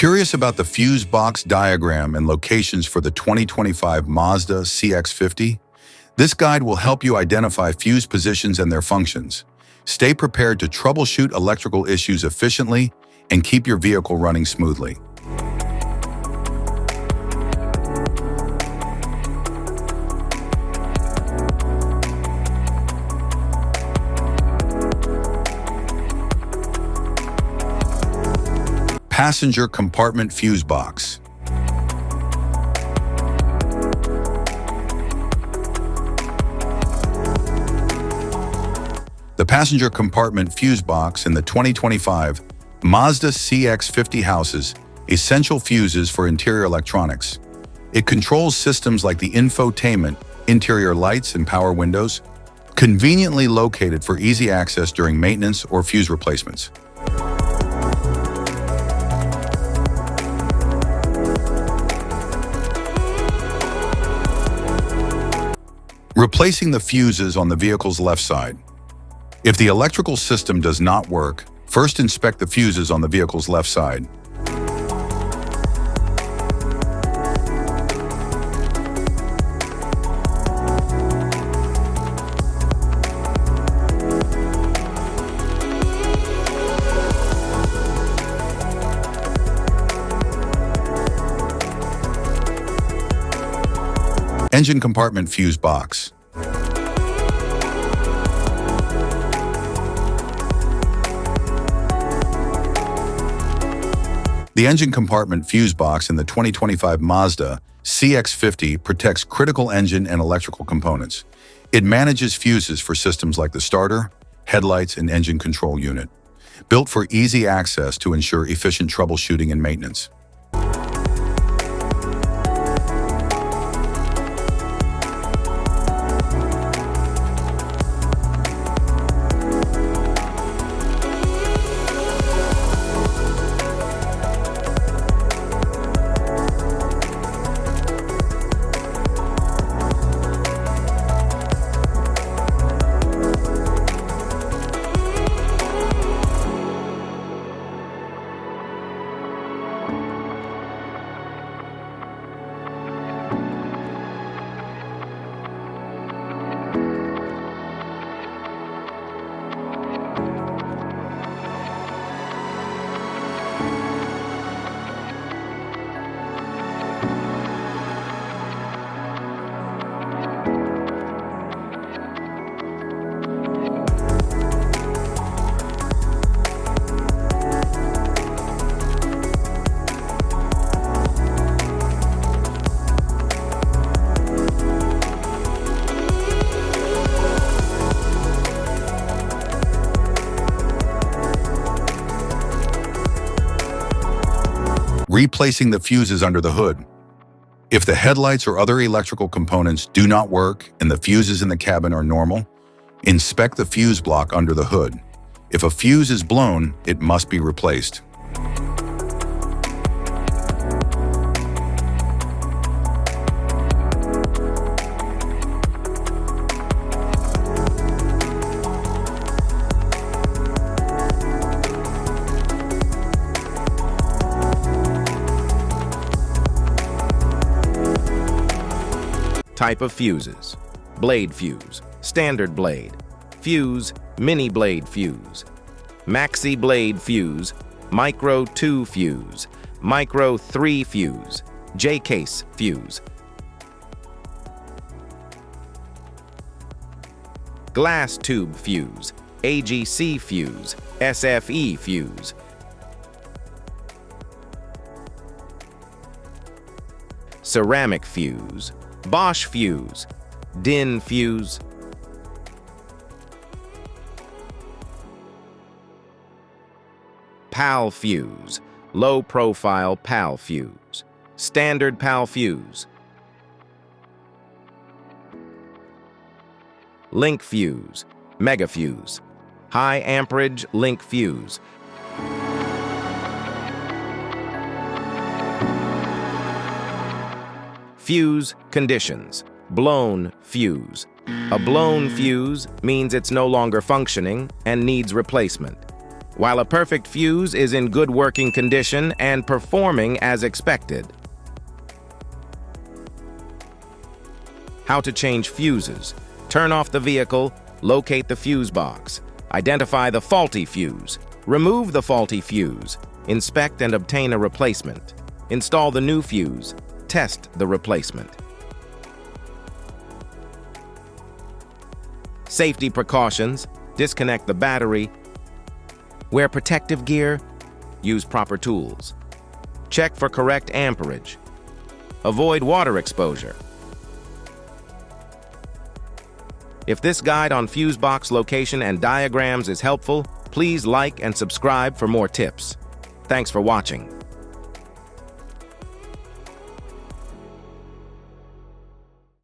Curious about the fuse box diagram and locations for the 2025 Mazda CX-50? This guide will help you identify fuse positions and their functions. Stay prepared to troubleshoot electrical issues efficiently and keep your vehicle running smoothly. Passenger compartment fuse box. The passenger compartment fuse box in the 2025 Mazda CX-50 houses essential fuses for interior electronics. It controls systems like the infotainment, interior lights, and power windows, conveniently located for easy access during maintenance or fuse replacements. Replacing the fuses on the vehicle's left side. If the electrical system does not work, first inspect the fuses on the vehicle's left side. Engine compartment fuse box. The engine compartment fuse box in the 2025 Mazda CX-50 protects critical engine and electrical components. It manages fuses for systems like the starter, headlights, and engine control unit, built for easy access to ensure efficient troubleshooting and maintenance. Replacing the fuses under the hood. If the headlights or other electrical components do not work and the fuses in the cabin are normal, inspect the fuse block under the hood. If a fuse is blown, it must be replaced. Type of fuses: blade fuse, standard blade, fuse, mini blade fuse, maxi blade fuse, micro 2 fuse, micro 3 fuse, J-case fuse, glass tube fuse, AGC fuse, SFE fuse, ceramic fuse, Bosch fuse, DIN fuse, PAL fuse, low profile PAL fuse, standard PAL fuse, link fuse, mega fuse, high amperage link fuse, fuse conditions: blown fuse. A blown fuse means it's no longer functioning and needs replacement. while a perfect fuse is in good working condition and performing as expected. How to change fuses. Turn off the vehicle, locate the fuse box, identify the faulty fuse, remove the faulty fuse, inspect and obtain a replacement, install the new fuse, test the replacement. Safety precautions. Disconnect the battery. Wear protective gear. Use proper tools. Check for correct amperage. Avoid water exposure. If this guide on fuse box location and diagrams is helpful, please like and subscribe for more tips. Thanks for watching.